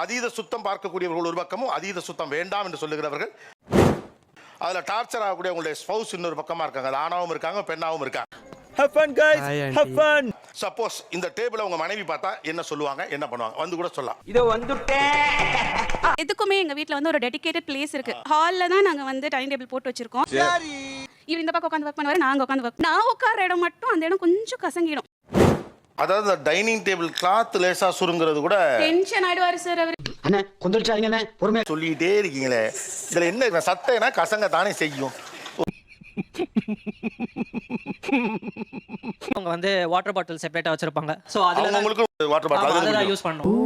அதீத சுத்தம் பார்க்கக்கூடியவர்கள் ஒரு பக்கமும் அதீத சுத்தம் வேண்டாம் என்று சொல்லுகிறவர்கள், அதுல டார்ச்சர் ஆகக்கூடிய உங்களுடைய ஸ்பௌஸ் இன்னொரு பக்கமா இருக்காங்க. அது ஆணாவும் இருக்காங்க, பெண்ணாவும் இருக்காங்க. Have fun guys, have fun. Suppose இந்த டேபிள உங்க மனைவி பார்த்தா என்ன சொல்லுவாங்க, என்ன பண்ணுவாங்க? வந்து கூட சொல்லலாம். இதோ வந்துட்டேன். எதுக்குமே எங்க வீட்ல வந்து ஒரு டெடிகேட்டட் பிளேஸ் இருக்கு. ஹால்ல தான் நாங்க வந்து டைனிங் டேபிள் போட்டு வச்சிருக்கோம். இவர் இந்த பக்கம் உட்கார்ந்து வர்க் பண்ணுவாரு, நாங்க உட்கார்ந்து வர்க். நான் உட்கார்ற இடம் மட்டும் அந்த இடம் கொஞ்சம் கசங்கிடும். அதாவது டைனிங் டேபிள் கிளாத் லேசா சுருங்கிறது கூட டென்ஷன் ஆயிடுவாரு சார் அவர். அண்ணே கொந்தளிச்சாதீங்க அண்ணே, பொறுமையா சொல்லிட்டே இருக்கீங்களே. இதுல என்ன சட்டைனா கசங்க தானே செய்யும். அவங்க வந்து வாட்டர் பாட்டில் செப்பரேட்டா வச்சிருப்பாங்க. சோ அதுல உங்களுக்கு வாட்டர் பாட்டில் அத யூஸ் பண்ணனும்.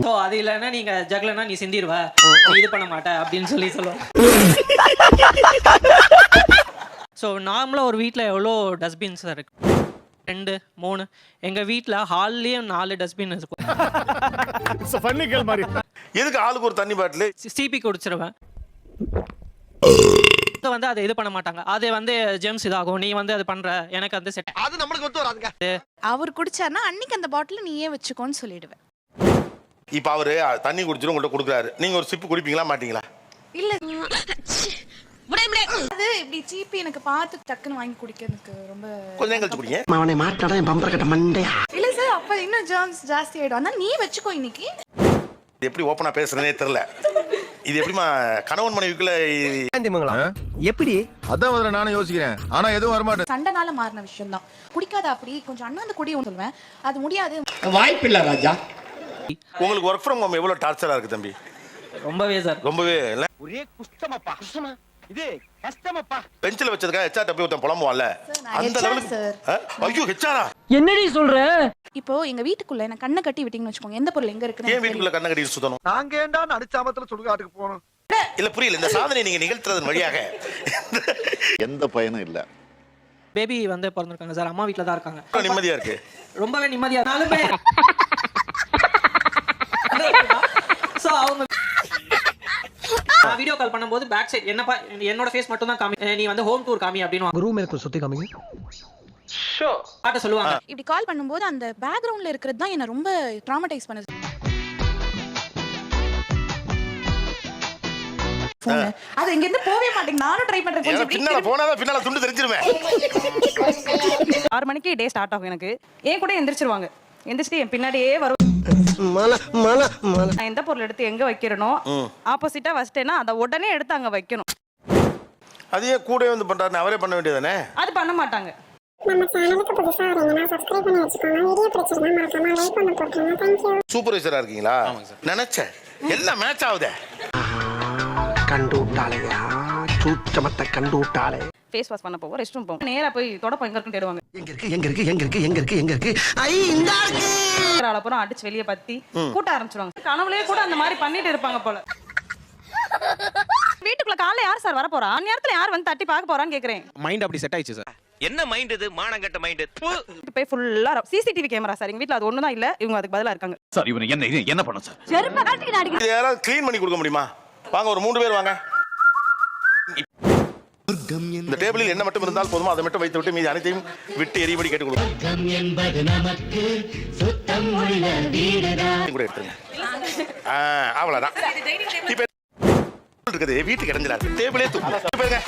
சோ அது இல்லனா நீங்க ஜக்லனா நீ சிந்திடுவ, நீ இது பண்ண மாட்ட அப்படினு சொல்லுவாங்க. சோ நார்மலா ஒரு வீட்ல எவ்வளோ டஸ்ட்பின்ஸ் இருக்கு? 2 3. எங்க வீட்ல ஹால்லயே 4 டஸ்ட்பின் இருக்கும். It's a funny girl மாதிரி. எதுக்கு ஆளுக்கு ஒரு தண்ணி பாட்டில்? சிபி குடிச்சிருவேன். வந்து அதை இது பண்ண மாட்டாங்க. அது வந்து ஜெம்ஸ் இதாகும், நீ வந்து அது பண்ற, எனக்கு வந்து செட். அது நமக்கு ஒத்து வராதுங்க. அவர் குடிச்சாருன்னா அன்னைக்கு அந்த பாட்டில் நீயே வச்சுக்கோன்னு சொல்லிடுவேன். இப்ப அவரு தண்ணி குடிச்சிரும் உங்கள்ட்ட கொடுக்குறாரு, நீங்க ஒரு சிப்பு குடிப்பீங்களா மாட்டீங்களா? இல்ல அது இப்படி சீப்பி எனக்கு பார்த்து டக்குன்னு வாங்கி குடிக்கிறதுக்கு ரொம்ப கொஞ்சம் கழிச்சு குடிங்க. அவனை மாட்டாடா என் பம்பர கட்ட மண்டையா. இல்ல சார், அப்ப இன்னும் ஜெர்ம்ஸ் ஜாஸ்தி ஆயிடும். அதான் நீ வச்சுக்கோ இன்னைக்கு. எப்படி ஓப்பனா பேசுறதே தெரியல. இது எப்படிமா கணவன் மனைவிக்குள்ள எப்படி? அதான் முதல்ல நானும் யோசிக்கிறேன். ஆனா எதுவும் வரமாட்டேன். சண்டைனால மாறின விஷயம் தான். குடிக்காத அப்படி கொஞ்சம் அண்ணாந்து குடி சொல்லுவேன். அது முடியாது. வாய்ப்பில்லை ராஜா. உங்களுக்கு ஒர்க் ஃப்ரம் ஹோம் எவ்வளவு டார்ச்சரா இருக்கு தம்பி? ரொம்பவே சார், ரொம்பவே இல்ல. ஒரே குஷ்டமப்பா. குஷ்டமா இது கஷ்டமப்பா. பெஞ்சில வச்சதுக்கா ஹெச்ஆர் டப்பி ஒருத்தன் புலம்புவான்ல, அந்த லெவலுக்கு. ஐயோ ஹெச்ஆரா? என்னடி சொல்ற? இப்போ எங்க வீட்டுக்குள்ள என்ன கண்ணை கட்டி விட்டீங்கன்னு வச்சுக்கோங்க, எந்த பொருள் எங்க இருக்குன்னு ஏன் வீட்டுக்குள்ள கண்ண கட்டி சுத்தணும்? நாங்க ஏண்டா நடிச்சாமத்துல சுடுகாட்டுக்கு போனோம்? இல்ல புரியல. இந்த சாதனை நீங்க நிகழ்த்துறதன் வழியாக எந்த பயனும் இல்ல. பேபி வந்து பிறந்திருக்காங்க சார், அம்மா வீட்ல தான் இருக்காங்க. நிம்மதியா இருக்கு, ரொம்பவே நிம்மதியா. சோ அவங்க வீடியோ கால் பண்ணும்போது பேக் சைடு என்னோட ஃபேஸ் மட்டும் தான் காமி, நீ வந்து ஹோம் டூர் காமி அப்படினு ரூம் எனக்கு சுத்தி காமிங்க. ஷோ காட்ட சொல்லுவாங்க. இப்படி கால் பண்ணும்போது அந்த பேக்ரவுண்ட்ல இருக்கிறது தான் என்ன ரொம்ப ட்ராமடைஸ் பண்ணுது. அது இங்க இருந்து போவே மாட்டேங்க. நானும் ட்ரை பண்றேன். கொஞ்சம் பின்னால போனாதான் பின்னால துண்டு தெரிஞ்சிருமே. 6 மணிக்கு டே ஸ்டார்ட் ஆகும். எனக்கு ஏன் கூட எந்திரிச்சிருவாங்க. எந்திரிச்சிட்டு என் பின்னாடியே வரும். நான் எந்த பொருள் எடுத்து எங்க வைக்கிறனோ ஆப்போசிட்டா வச்சிட்டேன்னா அதை உடனே எடுத்து அங்க வைக்கணும். அதையே கூட வந்து பண்றாரு, அவரே பண்ண வேண்டியதானே? அது பண்ண மாட்டாங்க. நம்ம சேனலுக்கு புதுசா வரீங்கன்னா சப்ஸ்கிரைப் பண்ணி வச்சுக்கோங்க. வீடியோ பிடிச்சிருந்தா மறக்காம லைக் பண்ண போட்டுருங்க. Thank you. சூப்பர்வைசரா இருக்கீங்களா? நினைச்சேன் எல்லாம் மேட்ச் ஆகுதே. கண்டு விட்டாளையா, சூச்சமத்தை கண்டு விட்டாளே. ஃபேஸ் வாஷ் பண்ண போவோம், ரெஸ்ட் ரூம் போவோம். நேரா போய் தொடப்பம் எங்க இருக்குன்னு தேடுவாங்க. எங்க இருக்கு எங்க இருக்கு எங்க இருக்கு எங்க இருக்கு எங்க இருக்கு? ஐ இந்த இருக்கு. அப்புறம் அடிச்சு வெளியே பத்தி கூட்ட ஆரம்பிச்சிருவாங்க. கனவுலயே கூட அந்த மாதிரி பண்ணிட்டு இருப்பாங்க போல. வீட்டுக்குள்ள காலைல யார் சார் வர போறா? அந்த நேரத்துல யார் வந்து தட்டி பார்க்க போறான்னு கேக்குறேன். மைண்ட் அப்படி செட் ஆயிடுச்சு சார். என்ன மைண்ட் இது? மானங்கட்ட மைண்ட். போய் ஃபுல்லா சிசிடிவி கேமரா சார். எங்க வீட்ல அது ஒண்ணுதான் இல்ல, இவங்க அதுக்கு பதிலா இருக்காங்க. சார் இவன் என்ன பண்ணும் சார்? இது யாராவது க்ளீன் பண்ணி கொடுக்க முடியுமா? வாங்க ஒரு 3 பேர் வாங்க. இந்த டேபிளில் என்ன மட்டும் இருந்தால் போதுமா, அதை மட்டும் வைத்து விட்டு மீதி அனைத்தையும் விட்டு எரிபடி கேட்டு கொடுங்க. கூட எடுத்துருங்க. அவ்வளவுதான். இப்ப இருக்குது வீட்டுக்கு இடைஞ்சலா இருக்கு. டேபிளே தூக்குங்க.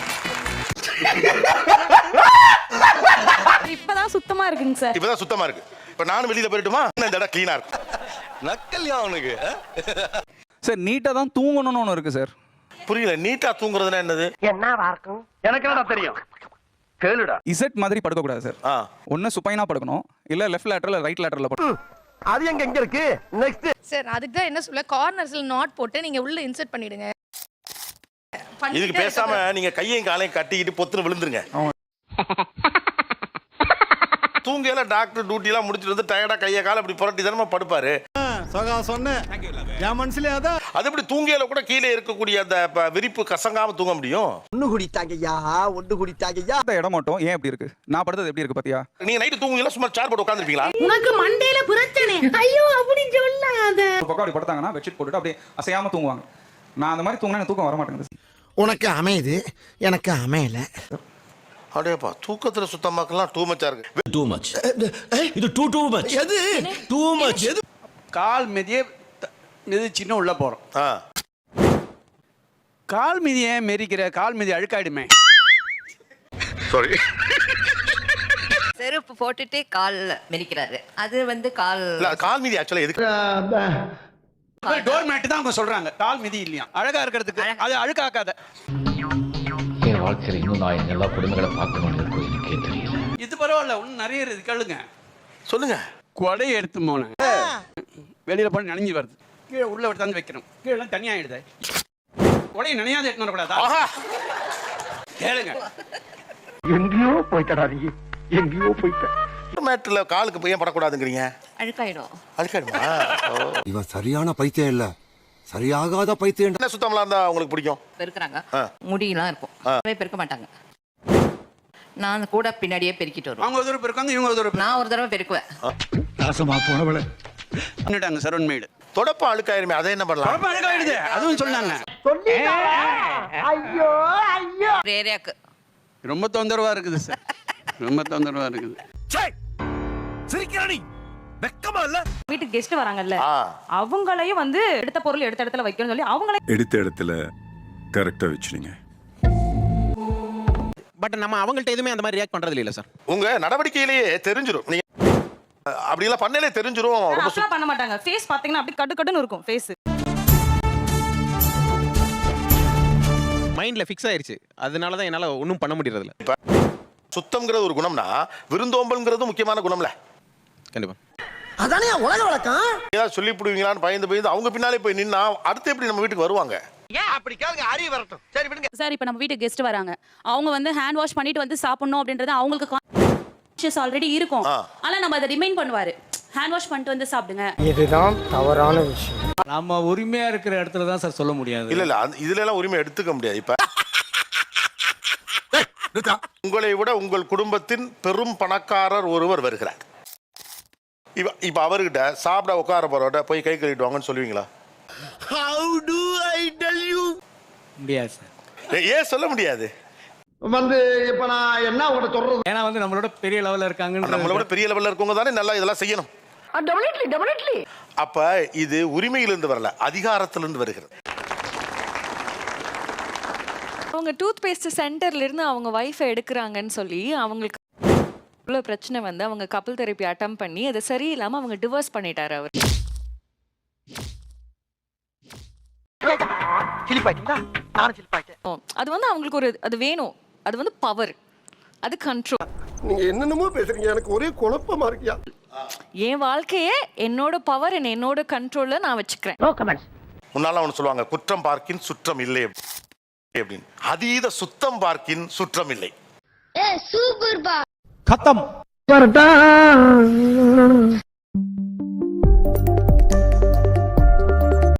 இப்பதான் சுத்தமா இருக்குங்க சார். இப்பதான் சுத்தமா இருக்கு. இப்ப நானும் வெளியில போயிட்டுமா? இந்த இடம் கிளீனா இருக்கு. நக்கல்யா அவனுக்கு. சார் நீட்டா தான் தூங்கணும்னு ஒன்று இருக்கு சார். புரியல. நீட்டா தூங்குறதுன்னா என்னது? என்னவா இருக்கும்? எனக்கு என்னடா தெரியும்? கேளுடா. இசட் மாதிரி படுக்க கூடாது சார். ஒண்ணு சுப்பைனா படுக்கணும், இல்ல லெஃப்ட் லேட்டரல் ரைட் லேட்டரல்ல படுக்கணும். அது எங்க இருக்கு? நெக்ஸ்ட் சார் அதுக்கு தான் என்ன சொல்ல, கார்னர்ஸ்ல நாட் போட்டு நீங்க உள்ள இன்சர்ட் பண்ணிடுங்க. இதுக்கு பேசாம நீங்க கையையும் காலையும் கட்டிக்கிட்டு பொத்துன்னு விழுந்துருங்க. தூங்கல டாக்டர் டியூட்டி எல்லாம் முடிச்சிட்டு வந்து டயர்டா கையை கால அப்படி புரட்டி தானே படுப்பாரு. சொன்னேன் என் மனசுல அதான். அது எப்படி தூங்கியல கூட கீழே இருக்கக்கூடிய அந்த விரிப்பு கசங்காம தூங்க முடியும்? ஒண்ணு குடித்தாங்கய்யா, ஒண்ணு குடித்தாங்கய்யா. இந்த இடம் மட்டும் ஏன் எப்படி இருக்கு? நான் படுத்தது எப்படி இருக்கு பாத்தியா? நீங்க நைட்டு தூங்குவீங்களா சும்மா சேர் போட்டு உட்கார்ந்திருப்பீங்களா? உனக்கு மண்டையில பிரச்சனை. ஐயோ அப்படி சொல்லாத. ஒரு பக்கம் அப்படி படுத்தாங்கன்னா பெட்ஷீட் போட்டுட்டு அப்படியே அசையாம தூங்குவாங்க. நான் அந்த மாதிரி தூங்கினா எனக்கு தூக்கம் வர மாட்டேங்குது. உனக்கு அமையுது, எனக்கு அமையல. அடேப்பா தூக்கத்துல சுத்தமாக்கலாம் டூ மச்சா இருக்கு. Too much. இது டூ மச். எது? Too much. எது? கால் மிதியே மிதிச்சின்னு உள்ள போறோம். ஆ. கால் மிதியை மெரிக்கிற கால் மிதி அழுக்காயிடுமே. சாரி. செருப்பு போட்டுட்டு கால் மெரிக்கிறாரு. அது வந்து கால் இல்ல கால் மீதி ஆக்சுவலா எதுக்கு? டோர் மேட் தான் அவங்க சொல்றாங்க. கால் மிதி இல்லையா அழகா இருக்கிறதுக்கு. அது அழுக்காக்காத. என் வாழ்க்கையில் இன்னும் நான் எல்லா குடும்பங்களை பார்க்கணும்னு இருக்கும் எனக்கே தெரியல. இது பரவாயில்ல, இன்னும் நிறைய இருக்கு. கேளுங்க. சொல்லுங்க. கொடையை எடுத்து போனேன். வெளியில போய் நனைஞ்சு வருது. கீழே உள்ள எடுத்தாந்து வைக்கிறோம். கீழே தனியாயிடுது. கொடையை நனையாத எடுத்து வரக்கூடாதா? கேளுங்க. எங்கேயோ போய்த்தடா நீ, எங்கேயோ போய்த்த. மேட்ல காலுக்கு போய் ஏன் படக்கூடாதுங்கிறீங்க? அழுக்காயிடும். அழுக்காடுமா? இவன் சரியான பைத்தியம் இல்ல, சரியாகாத பைத்தியம். என்ன சுத்தம்லாம் இருந்தா உங்களுக்கு பிடிக்கும்? பெருக்குறாங்க. முடியெல்லாம் இருக்கும். பெருக்க மாட்டாங்க. நான் கூட பின்னாடியே பெருக்கிட்டு வருவேன். அவங்க ஒரு தடவை பெருக்காங்க, இவங்க ஒரு தடவை. நான் ஒரு தடவை பெருக்குவேன். நாசமா போனவளே பண்ணிட்டாங்க சரவண் மேடு. தொடப்ப அழுக்காயிருமே, அதை என்ன பண்ணலாம்? குழப்பம் அழுக்காயிடுது, அதுவும் சொன்னாங்க. ஒரு ஏரியாக்கு ரொம்ப தொந்தரவா இருக்குது சார், ரொம்ப தொந்தரவா இருக்குது. சிரிக்கிறானி வெக்கமா இல்ல? வீட்டுக்கு கெஸ்ட் வராங்கல்ல, ஆ. அவங்களையும் வந்து எடுத்த பொருள் எடுத்த இடத்துல வைக்கணும்னு சொல்லி அவங்களே எடுத்த இடத்துல கரெக்டா வச்சுடுங்க. பட் நம்ம அவங்கள்ட்ட எதுவுமே அந்த மாதிரி ரியாக்ட் பண்றது இல்ல சார். உங்க நடவடிக்கையிலேயே தெரிஞ்சிரும். நீங்க அப்படி எல்லாம் பண்ணலே தெரிஞ்சிரும். ரொம்ப அப்ளை பண்ண மாட்டாங்க. ஃபேஸ் பாத்தீங்கன்னா அப்படி கட்டு கட்டுன்னு இருக்கும் ஃபேஸ். மைண்ட்ல ஃபிக்ஸ் ஆயிருச்சு. அதனால தான் என்னால ஒன்றும் பண்ண முடியறது இல்ல. சுத்தம்ங்கிறது ஒரு குணம்னா விருந்தோம்பல்ங்கிறது முக்கியமான குணம்ல. கண்டிப்பா. அதானே உலக வழக்கம். ஏதாவது சொல்லி போடுவீங்களான்னு பயந்து அவங்க பின்னாலே போய் நின்னா அடுத்து எப்படி நம்ம வீட்டுக்கு வருவாங்க? ஏன் அப்படி கேளுங்க, அறிவு வரட்டும். சரி விடுங்க. சார் இப்போ நம்ம வீட்டுக்கு கெஸ்ட் வராங்க, அவங்க வந்து ஹேண்ட் வாஷ் பண்ணிட்டு வந்து சாப்பிடணும் அப்படின்றது அவங்களுக்கு கான்ஷியஸ் ஆல்ரெடி இருக்கும். ஆனா நம்ம அதை ரிமைண்ட் பண்ணுவாரு, ஹேண்ட் வாஷ் பண்ணிட்டு வந்து சாப்பிடுங்க. இதுதான் தவறான விஷயம். நம்ம உரிமையா இருக்கிற இடத்துல தான் சார் சொல்ல முடியாது. இல்ல இதுல எல்லாம் உரிமை எடுத்துக்க முடியாது. இப்ப உங்களை விட உங்கள் குடும்பத்தின் பெரும் பணக்காரர் ஒருவர் வருகிறார். இப்ப அவர்கிட்ட சாப்பிட உட்கார போறவட்ட போய் கை கழுவிட்டு வாங்கன்னு சொல்லுவீங்களா? How do I tell you? முடியாது சார். ஏன் சொல்ல முடியாது? வந்து இப்ப நான் என்ன உங்களை சொல்றது? ஏன்னா வந்து நம்மளோட பெரிய லெவல்ல இருக்காங்க. நம்மளோட பெரிய லெவல்ல இருக்கவங்க தானே நல்லா இதெல்லாம் செய்யணும். Definitely. அப்ப இது உரிமையிலிருந்து வரல, அதிகாரத்திலிருந்து வருகிறது. அவங்க டூத் பேஸ்ட் சென்டர்ல இருந்து அவங்க வைஃபை எடுக்கிறாங்கன்னு சொல்லி அவங்களுக்கு இவ்வளோ பிரச்சனை வந்து அவங்க கப்பல் தெரப்பி அட்டம் பண்ணி அது சரியில்லாம அவங்க டிவோர்ஸ் பண்ணிட்டாரு அவர். அது வந்து அவங்களுக்கு ஒரு அது வேணும், அது வந்து பவர், அது கண்ட்ரோல். நீங்க என்னென்னமோ பேசுறீங்க, எனக்கு ஒரே குழப்பமா இருக்கியா? என் வாழ்க்கையே என்னோட பவர் என்னோட கண்ட்ரோல்ல நான் வச்சுக்கிறேன். முன்னால அவனு சொல்லுவாங்க, குற்றம் பார்க்கின் சுற்றம் இல்லை அப்படின்னு. அதீத சுத்தம் பார்க்கின் சுற்றம் இல்லை. கத்தம்.